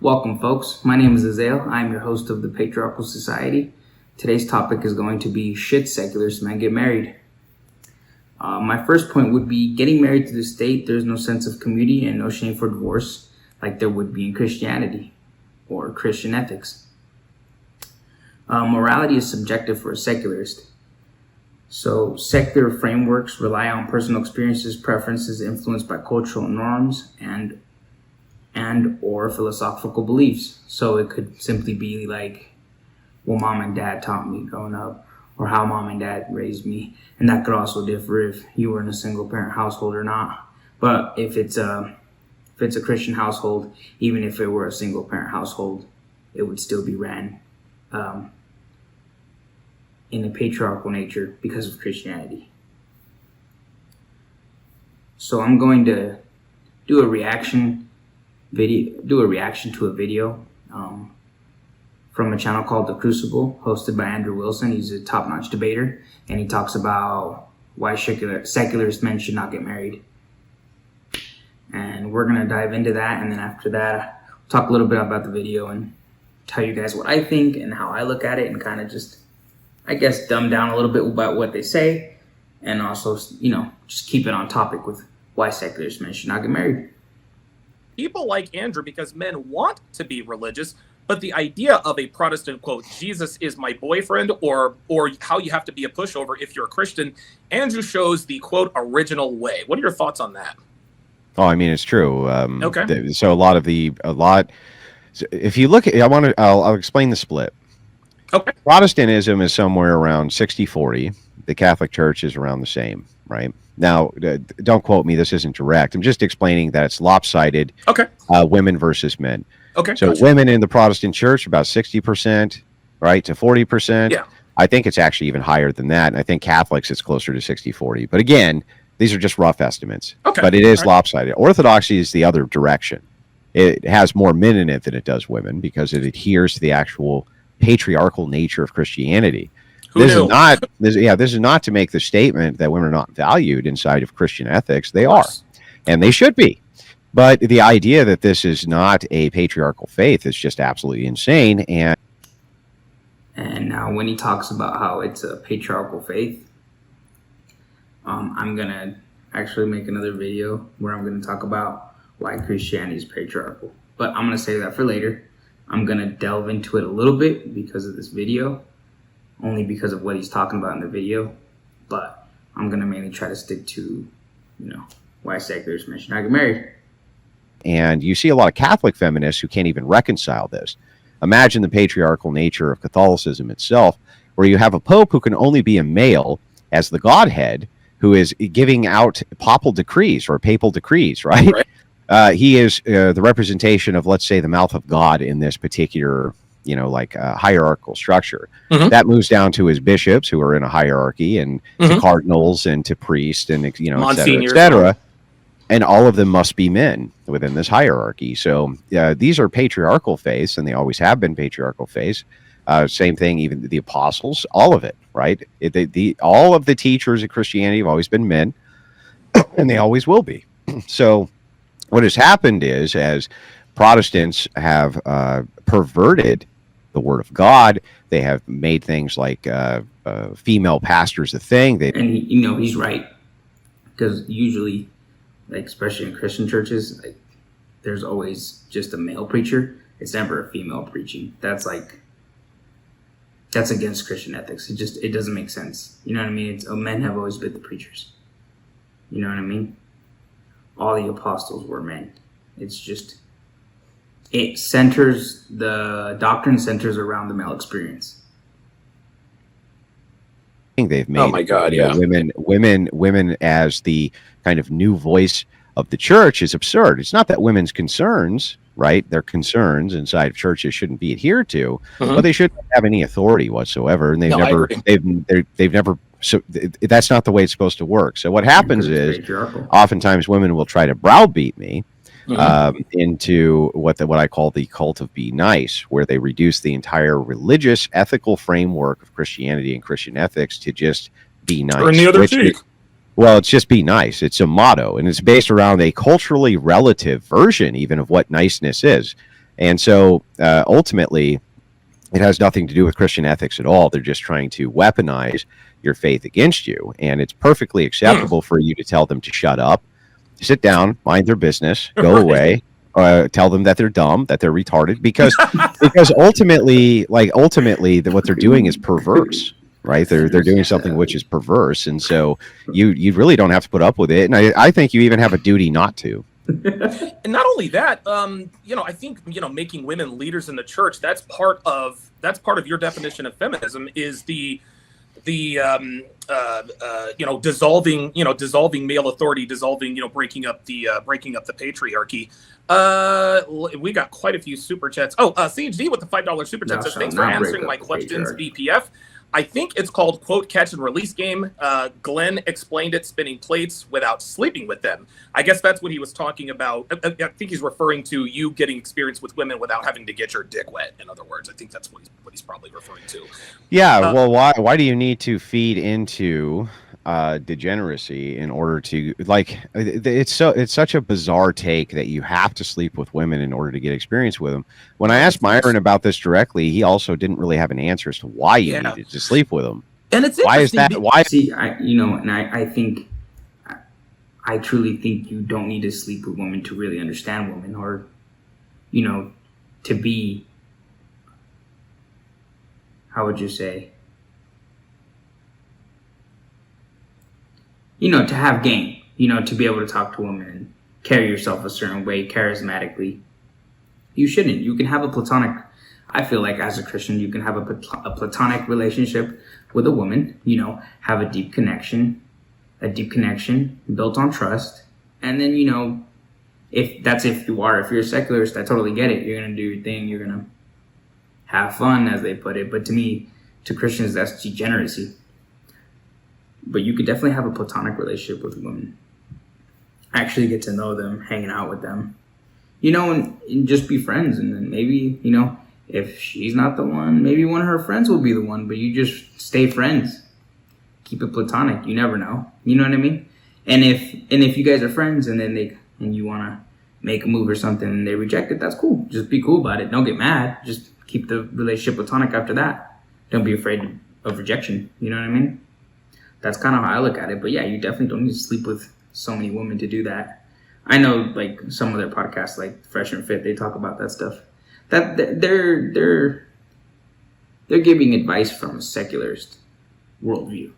Welcome, folks. My name is Azael. I'm your host of the Patriarchal Society. Today's topic is going to be should secularists men get married? My first point would be getting married to the state. There's no sense of community and no shame for divorce like there would be in Christianity or Christian ethics. Morality is subjective for a secularist. So secular frameworks rely on personal experiences, preferences influenced by cultural norms and or philosophical beliefs. So it could simply be like what mom and dad taught me growing up, or how mom and dad raised me. And that could also differ if you were in a single parent household or not. But if it's a Christian household, even if it were a single parent household, it would still be ran in a patriarchal nature because of Christianity. So I'm going to do a reaction to a video from a channel called The Crucible, hosted by Andrew Wilson. He's a top-notch debater, and he talks about why secularist men should not get married. And we're going to dive into that, and then after that, I'll talk a little bit about the video and tell you guys what I think and how I look at it, and kind of just, I guess, dumb down a little bit about what they say, and also, just keep it on topic with why secularist men should not get married. People like Andrew because men want to be religious, but the idea of a Protestant, quote, Jesus is my boyfriend, or how you have to be a pushover if you're a Christian, Andrew shows the, quote, original way. What are your thoughts on that? Oh, I mean, it's true. Okay. So if you look at, I'll explain the split. Okay. Protestantism is somewhere around 60-40. The Catholic Church is around the same, right? Now, don't quote me. This isn't direct. I'm just explaining that it's lopsided. Okay. Women versus men. Okay. So gotcha. Women in the Protestant Church, about 60%, right, to 40%. Yeah. I think it's actually even higher than that. And I think Catholics, it's closer to 60-40. But again, these are just rough estimates. Okay. But it is lopsided. Orthodoxy is the other direction. It has more men in it than it does women because it adheres to the actual patriarchal nature of Christianity. This is not to make the statement that women are not valued inside of Christian ethics. They are, and they should be. But the idea that this is not a patriarchal faith is just absolutely insane. And now when he talks about how it's a patriarchal faith, I'm going to actually make another video where I'm going to talk about why Christianity is patriarchal. But I'm going to save that for later. I'm going to delve into it a little bit because of this video. Only because of what he's talking about in the video, but I'm going to mainly try to stick to, why secularists men should not get married. And you see a lot of Catholic feminists who can't even reconcile this. Imagine the patriarchal nature of Catholicism itself, where you have a pope who can only be a male as the Godhead, who is giving out papal decrees, right? He is the representation of, let's say, the mouth of God in this particular hierarchical structure. Mm-hmm. That moves down to his bishops, who are in a hierarchy, and to cardinals and to priests, and et cetera. And all of them must be men within this hierarchy. So these are patriarchal faiths, and they always have been patriarchal faiths. Same thing, even the apostles, all of it, right? All of the teachers of Christianity have always been men, and they always will be. So what has happened is, as Protestants have perverted the word of God, they have made things like female pastors a thing. He's right, because usually, especially in Christian churches, there's always just a male preacher. It's never a female preaching. That's against Christian ethics. It doesn't make sense. You know what I mean? Men have always been the preachers. You know what I mean? All the apostles were men. It's just, the doctrine centers around the male experience. They've made, oh my God, yeah, women as the kind of new voice of the church is absurd. It's not that women's concerns, right? Their concerns inside of churches shouldn't be adhered to, but they shouldn't have any authority whatsoever, and they've never. So that's not the way it's supposed to work. So what happens is, oftentimes women will try to browbeat me into what I call the cult of be nice, where they reduce the entire religious ethical framework of Christianity and Christian ethics to just be nice. Turn the other cheek. Well, it's just be nice. It's a motto, and it's based around a culturally relative version even of what niceness is. And so ultimately, it has nothing to do with Christian ethics at all. They're just trying to weaponize your faith against you. And it's perfectly acceptable for you to tell them to shut up, sit down, mind their business, go Right. away, tell them that they're dumb, that they're retarded, because ultimately, what they're doing is perverse. Right, they're doing something which is perverse, and so you really don't have to put up with it. And I think you even have a duty not to. And not only that, I think, making women leaders in the church, that's part of your definition of feminism, is dissolving male authority, breaking up the patriarchy. We got quite a few super chats. Oh, CHD with the $5 super chat says, thanks for answering my questions, BPF. I think it's called, quote, catch and release game. Glenn explained it, spinning plates without sleeping with them. I guess that's what he was talking about. I think he's referring to you getting experience with women without having to get your dick wet. In other words, I think that's what he's probably referring to. Yeah, well, why do you need to feed into degeneracy in order to, like, it's such a bizarre take that you have to sleep with women in order to get experience with them. When I asked Myron about this directly, he also didn't really have an answer as to why you needed to sleep with them. And it's why is that? Why? See, I truly think you don't need to sleep with women to really understand women, or, to be, how would you say, to have game, to be able to talk to women and carry yourself a certain way charismatically. You shouldn't. You can have a platonic, I feel like as a Christian, you can have a platonic relationship with a woman, have a deep connection built on trust. And then, if you're a secularist, I totally get it. You're going to do your thing. You're going to have fun, as they put it. But to me, to Christians, that's degeneracy. But you could definitely have a platonic relationship with women. Actually get to know them, hanging out with them, and just be friends. And then maybe, if she's not the one, maybe one of her friends will be the one, but you just stay friends. Keep it platonic. You never know. You know what I mean? And if you guys are friends and then you want to make a move or something and they reject it, that's cool. Just be cool about it. Don't get mad. Just keep the relationship platonic after that. Don't be afraid of rejection. You know what I mean? That's kind of how I look at it. But yeah, you definitely don't need to sleep with so many women to do that. I know, like, some of their podcasts, like Fresh and Fit, they talk about that stuff. That they're giving advice from a secularist worldview,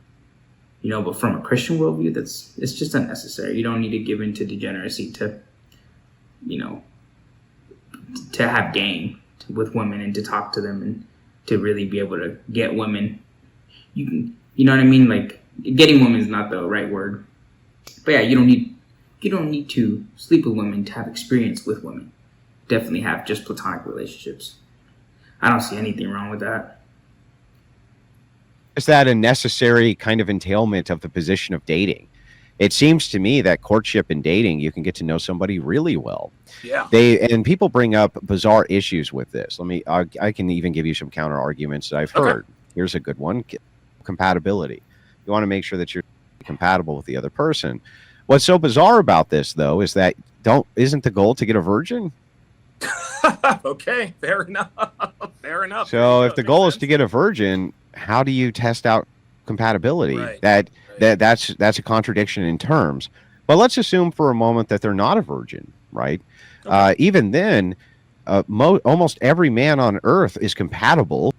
but from a Christian worldview, it's just unnecessary. You don't need to give into degeneracy to have game with women and to talk to them and to really be able to get women. You know what I mean? Like, getting women is not the right word, but yeah, you don't need to sleep with women to have experience with women. Definitely have just platonic relationships. I don't see anything wrong with that. Is that a necessary kind of entailment of the position of dating? It seems to me that courtship and dating, you can get to know somebody really well. Yeah. And people bring up bizarre issues with this. I can even give you some counter arguments that I've heard. Here's a good one: compatibility. You want to make sure that you're compatible with the other person. What's so bizarre about this, though, is that isn't the goal to get a virgin? Okay, fair enough. Fair enough. So if the goal is to get a virgin, how do you test out compatibility? Right. That's a contradiction in terms. But let's assume for a moment that they're not a virgin, right? Okay. Even then, almost every man on earth is compatible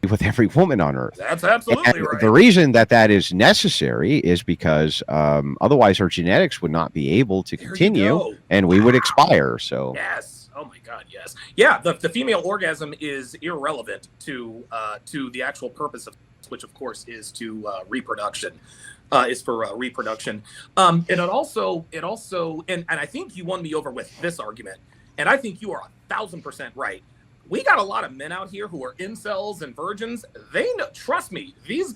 with every woman on earth. That's absolutely and right. The reason that is necessary is because otherwise our genetics would not be able to continue and we would expire. So yes. Oh my God, yes. Yeah, the female orgasm is irrelevant to the actual purpose of, which of course is to reproduction. Is for reproduction. And it also and I think you won me over with this argument, and I think you are 1,000% right. We got a lot of men out here who are incels and virgins. They know, trust me, these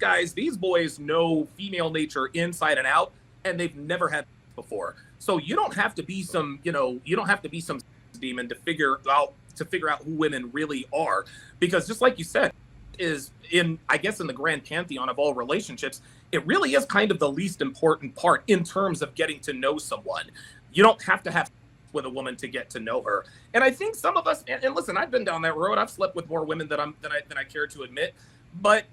boys know female nature inside and out, and they've never had before. So you don't have to be some demon to figure out who women really are, because just like you said, is in the grand pantheon of all relationships, it really is kind of the least important part in terms of getting to know someone. You don't have to have with a woman to get to know her. And I think some of us, and listen, I've been down that road. I've slept with more women than I care to admit, but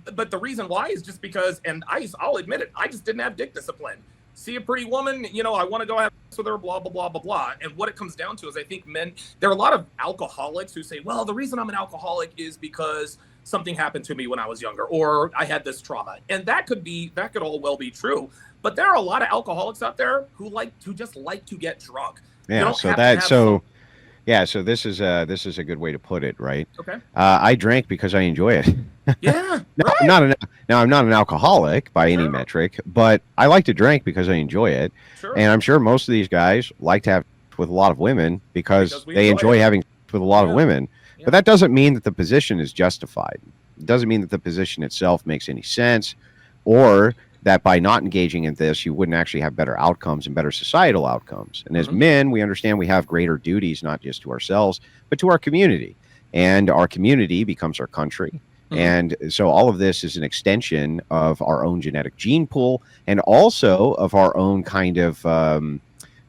the reason why is just because, and I'll admit it, I just didn't have dick discipline. See a pretty woman, I want to go have sex with her, blah, blah, blah, blah, blah. And what it comes down to is I think there are a lot of alcoholics who say, well, the reason I'm an alcoholic is because something happened to me when I was younger, or I had this trauma. And that could all well be true. But there are a lot of alcoholics out there who just like to get drunk. Yeah. So this is a good way to put it, right? Okay. I drank because I enjoy it. Yeah. I'm not an alcoholic by any metric, but I like to drink because I enjoy it. Sure. And I'm sure most of these guys like to have with a lot of women because they enjoy having with a lot of women. Yeah. But that doesn't mean that the position is justified. It doesn't mean that the position itself makes any sense, or that by not engaging in this, you wouldn't actually have better outcomes and better societal outcomes. And as men, we understand we have greater duties, not just to ourselves, but to our community. And our community becomes our country. And so all of this is an extension of our own genetic gene pool and also of our own kind of,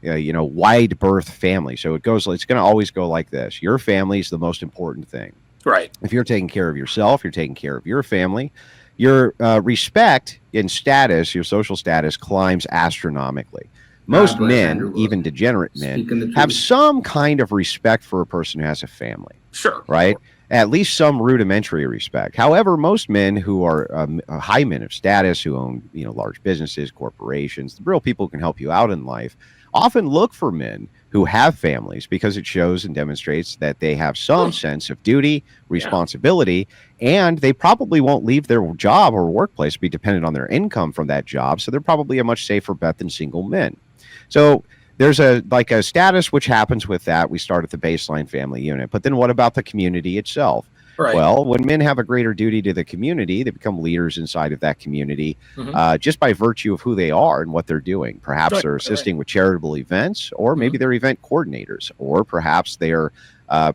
wide birth family. So it's going to always go like this. Your family is the most important thing. Right. If you're taking care of yourself, you're taking care of your family, your respect and status, your social status climbs astronomically. Most men, even degenerate men, have some kind of respect for a person who has a family. Sure. Right? Sure. At least some rudimentary respect. However, most men who are high men of status, who own large businesses, corporations, the real people who can help you out in life, often look for men who have families because it shows and demonstrates that they have some sense of duty, responsibility, and they probably won't leave their job or workplace to be dependent on their income from that job. So they're probably a much safer bet than single men. So there's a status which happens with that. We start at the baseline family unit, but then what about the community itself? Right. Well, when men have a greater duty to the community, they become leaders inside of that community just by virtue of who they are and what they're doing. Perhaps they're assisting with charitable events, or maybe they're event coordinators, or perhaps they're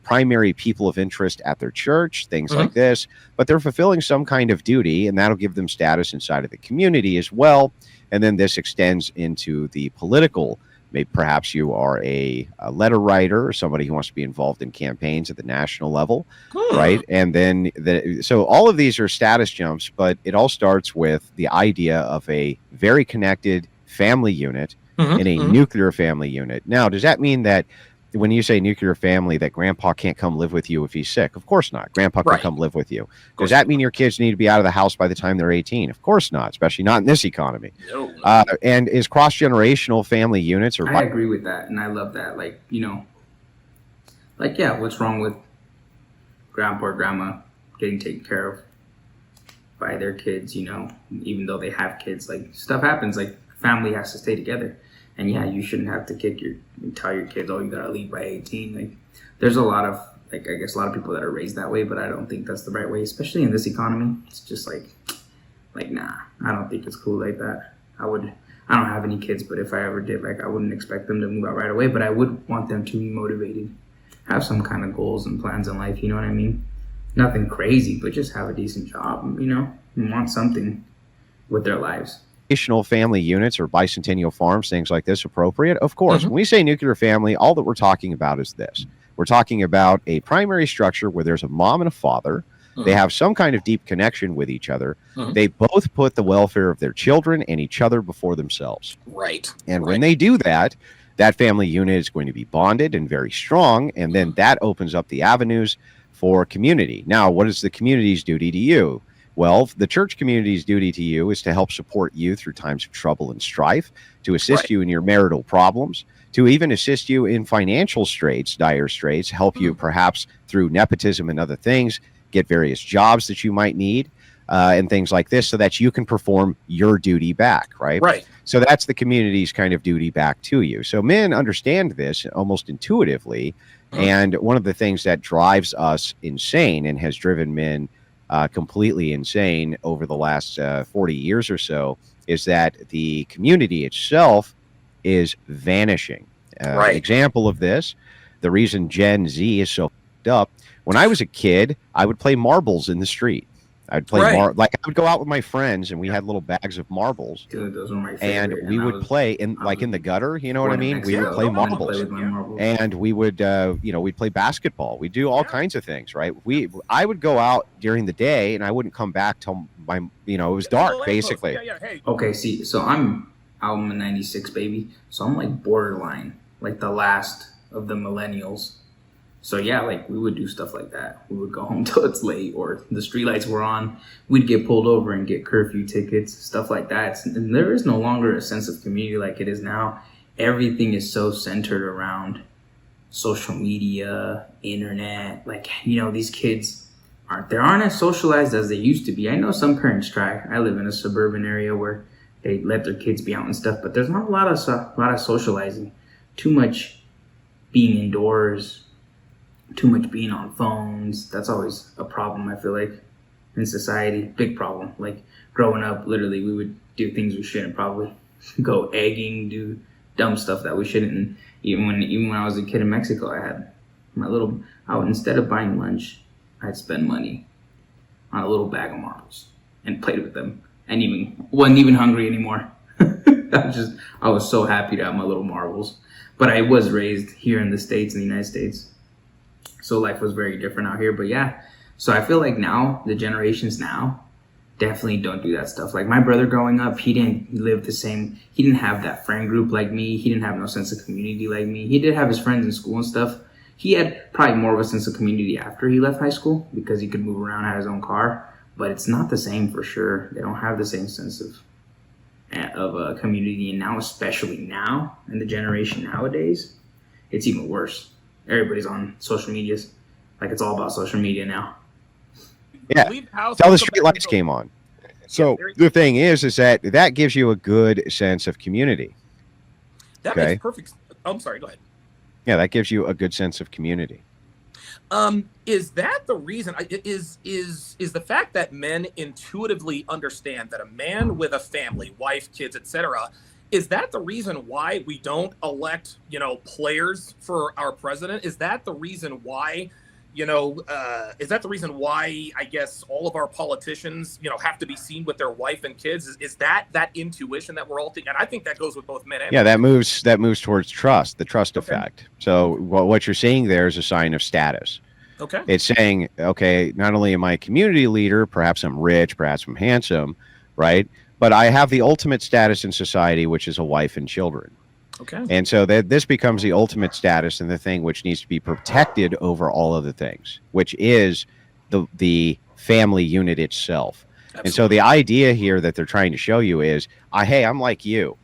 primary people of interest at their church, things like this. But they're fulfilling some kind of duty, and that'll give them status inside of the community as well. And then this extends into the political. Maybe perhaps you are a letter writer or somebody who wants to be involved in campaigns at the national level, right? And then so all of these are status jumps, but it all starts with the idea of a very connected family unit and a nuclear family unit. Now, does that mean that when you say nuclear family, that grandpa can't come live with you if he's sick? Of course not. Grandpa can come live with you. Does that mean your kids need to be out of the house by the time they're 18? Of course not, especially not in this economy. No. And is cross-generational family units? I agree with that, and I love that. What's wrong with grandpa or grandma getting taken care of by their kids, even though they have kids? Stuff happens, family has to stay together. And you shouldn't have to tell your kids, you gotta leave by 18. There's a lot of, I guess a lot of people that are raised that way, but I don't think that's the right way, especially in this economy. It's just nah, I don't think it's cool like that. I don't have any kids, but if I ever did, I wouldn't expect them to move out right away, but I would want them to be motivated, have some kind of goals and plans in life, you know what I mean? Nothing crazy, but just have a decent job, and want something with their lives. Family units or bicentennial farms, things like this, appropriate? Of course. When we say nuclear family, all that we're talking about is this. We're talking about a primary structure where there's a mom and a father. They have some kind of deep connection with each other. They both put the welfare of their children and each other before themselves. Right. And when they do that, that family unit is going to be bonded and very strong. And then that opens up the avenues for community. Now, what is the community's duty to you? Well, the church community's duty to you is to help support you through times of trouble and strife, to assist you in your marital problems, to even assist you in financial straits, dire straits, help you perhaps through nepotism and other things, get various jobs that you might need, and things like this, so that you can perform your duty back, right? Right. So that's the community's kind of duty back to you. So men understand this almost intuitively, and one of the things that drives us insane and has driven men completely insane over the last 40 years or so is that the community itself is vanishing. Example of this, the reason Gen Z is so f***ed up, when I was a kid, I would play marbles in the street. I'd play Right. like I would go out with my friends and we had little bags of marbles Dude, those were my and favorite. we I would was play in I like was in the gutter, you know what I born in mean? We would Yeah, Mexico. play no, I no, play marbles with my yeah, marbles. and we would we'd play basketball. We'd do all yeah. kinds of things, right? I would go out during the day and I wouldn't come back till my it was To the dark lamppost. basically. Yeah, yeah. Hey, Okay, see, so I'm a '96 baby, so I'm like borderline, like the last of the millennials. So yeah, like we would do stuff like that. We would go home till it's late, or the streetlights were on. We'd get pulled over and get curfew tickets, stuff like that. And there is no longer a sense of community like it is now. Everything is so centered around social media, internet. Like these kids aren't as socialized as they used to be. I know some parents try. I live in a suburban area where they let their kids be out and stuff, but there's not a lot of socializing. Too much being indoors, too much being on phones. That's always a problem, I feel like, in society. Big problem. Like growing up, literally, we would do things we shouldn't probably. Go egging, do dumb stuff that we shouldn't. And even when I was a kid in Mexico, I had I would, instead of buying lunch, I'd spend money on a little bag of marbles and played with them. And even wasn't even hungry anymore. I was so happy to have my little marbles. But I was raised here in the States, in the United States. So life was very different out here. But yeah, so I feel like now, the generations now, definitely don't do that stuff. Like my brother growing up, he didn't live the same. He didn't have that friend group like me. He didn't have no sense of community like me. He did have his friends in school and stuff. He had probably more of a sense of community after he left high school because he could move around, had his own car. But it's not the same for sure. They don't have the same sense of a community. And now, especially now, in the generation nowadays, it's even worse. Everybody's on social medias. Like it's all about social media now. Yeah. leave the house. Till the come street back lights and came on. So there- the thing is that gives you a good sense of community. That Okay. makes perfect. I'm sorry. Go ahead. Yeah, that gives you a good sense of community. Is that the reason? Is the fact that men intuitively understand that a man with a family, wife, kids, etc., is that the reason why we don't elect, players for our president? Is that the reason why, is that the reason why I guess all of our politicians, have to be seen with their wife and kids? Is that intuition that we're all thinking? And I think that goes with both men and Yeah, women. that moves towards trust, the trust Okay. effect. So what you're seeing there is a sign of status. Okay. It's saying, okay, not only am I a community leader, perhaps I'm rich, perhaps I'm handsome, right? But I have the ultimate status in society, which is a wife and children. Okay. And so this becomes the ultimate status and the thing which needs to be protected over all other things, which is the family unit itself. Absolutely. And so the idea here that they're trying to show you is, hey, I'm like you,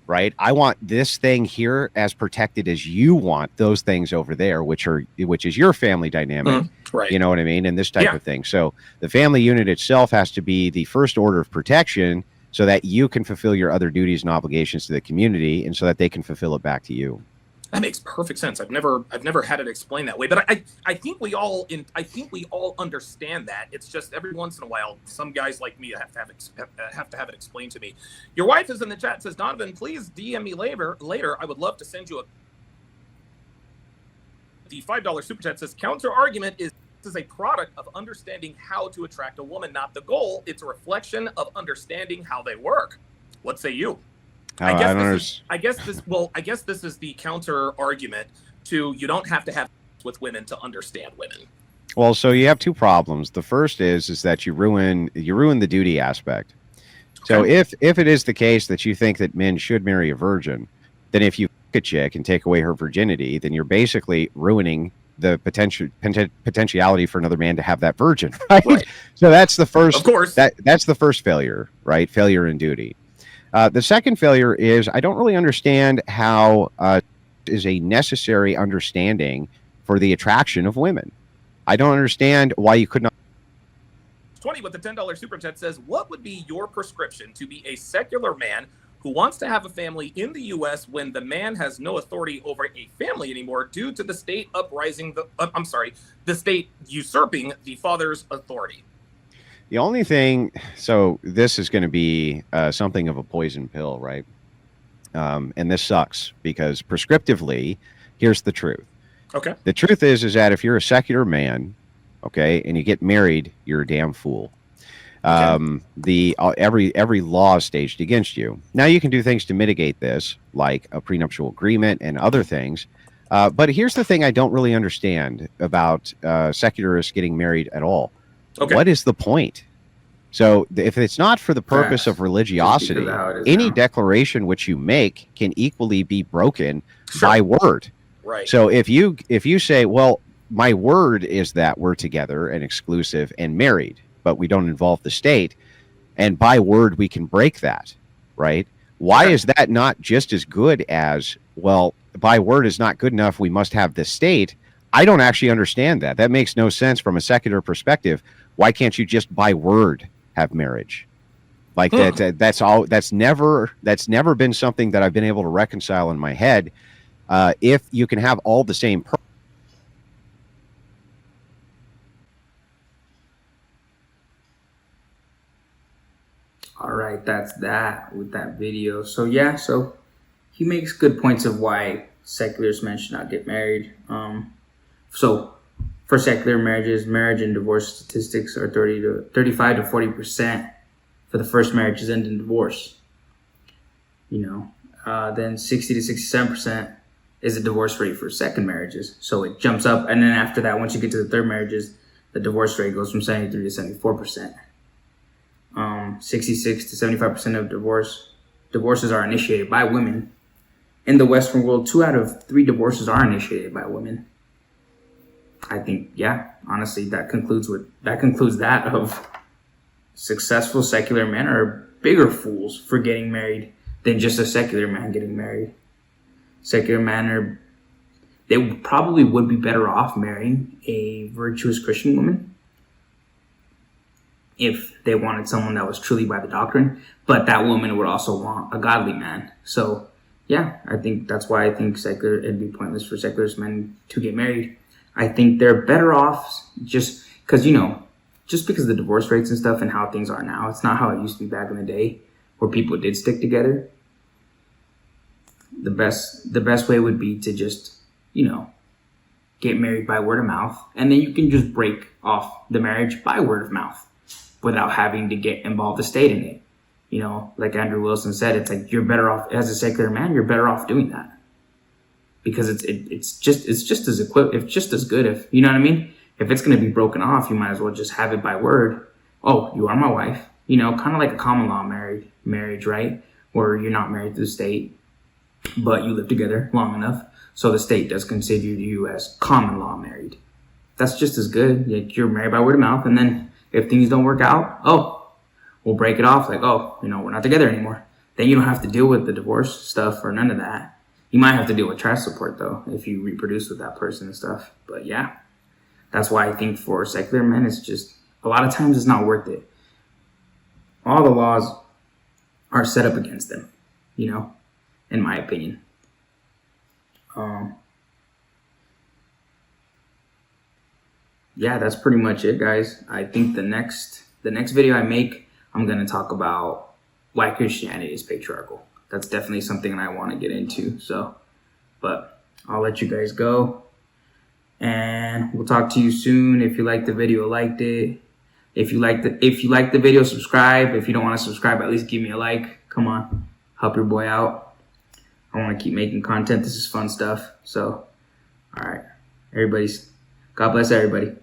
right? I want this thing here as protected as you want those things over there, which is your family dynamic. Right. You know what I mean? And this type Yeah. of thing. So the family unit itself has to be the first order of protection so that you can fulfill your other duties and obligations to the community and so that they can fulfill it back to you. That makes perfect sense. I've never had it explained that way, but I think we all understand that. It's just every once in a while, some guys like me have to have it explained to me. Your wife is in the chat, says, Donovan, please DM me later. I would love to send you the $5 super chat says, counter argument is this is a product of understanding how to attract a woman, not the goal. It's a reflection of understanding how they work. What say you? I guess this is the counter argument to you don't have to have with women to understand women. Well, so you have two problems. The first is that you ruin the duty aspect. So Okay. if it is the case that you think that men should marry a virgin, then if you fuck a chick and take away her virginity, then you're basically ruining the potentiality for another man to have that virgin, right? So that's the first. Of course. That's the first failure, right? Failure in duty. The second failure is I don't really understand how is a necessary understanding for the attraction of women. I don't understand why you could not. 20 with the $10 super chat says, what would be your prescription to be a secular man who wants to have a family in the U.S. when the man has no authority over a family anymore due to the state the state usurping the father's authority? The only thing, so this is going to be something of a poison pill, right? And this sucks because prescriptively, here's the truth. Okay. The truth is that if you're a secular man, okay, and you get married, you're a damn fool. Every law is staged against you. Now you can do things to mitigate this, like a prenuptial agreement and other things. But here's the thing I don't really understand about secularists getting married at all. Okay. What is the point? So if it's not for the purpose of religiosity, any declaration which you make can equally be broken by word. Right. So if you say, well, my word is that we're together and exclusive and married, but we don't involve the state, and by word we can break that, right? Why is that not just as good as, well, by word is not good enough, we must have the state? I don't actually understand that. That makes no sense from a secular perspective. Why can't you just by word have marriage? Like that's never been something that I've been able to reconcile in my head. If you can have all the same All right, that's that with that video. So yeah, so he makes good points of why secularists men should not get married. So for secular marriages, marriage and divorce statistics are 35 to 40% for the first marriages end in divorce. Then 60 to 67% is the divorce rate for second marriages. So it jumps up, and then after that, once you get to the third marriages, the divorce rate goes from 73 to 74%. 66 to 75% of divorces are initiated by women. In the Western world, 2 out of 3 divorces are initiated by women. I think, yeah, honestly, that concludes that of successful secular men are bigger fools for getting married than just a secular man getting married. Secular men they probably would be better off marrying a virtuous Christian woman if they wanted someone that was truly by the doctrine, but that woman would also want a godly man. So yeah, I think that's why I think it'd be pointless for secularist men to get married. I think they're better off just because, just because of the divorce rates and stuff and how things are now. It's not how it used to be back in the day where people did stick together. The best way would be to just, get married by word of mouth, and then you can just break off the marriage by word of mouth without having to get involved the state in it. Like Andrew Wilson said, it's like you're better off as a secular man. You're better off doing that because it's just as good. If you know what I mean. If it's going to be broken off, you might as well just have it by word. Oh, you are my wife. Kind of like a common law marriage, right? Where you're not married to the state, but you live together long enough, so the state does consider you as common law married. That's just as good. You're married by word of mouth, and then if things don't work out, we'll break it off. Like, we're not together anymore. Then you don't have to deal with the divorce stuff or none of that. You might have to deal with child support though if you reproduce with that person and stuff. But yeah, that's why I think for secular men, it's just a lot of times it's not worth it. All the laws are set up against them, in my opinion. Yeah, that's pretty much it, guys. I think the next video I make, I'm going to talk about why Christianity is patriarchal. That's definitely something I want to get into. So, but I'll let you guys go, and we'll talk to you soon. If you liked the video, liked it. If you like the video, subscribe. If you don't want to subscribe, at least give me a like. Come on, help your boy out. I want to keep making content. This is fun stuff. So, all right, God bless everybody.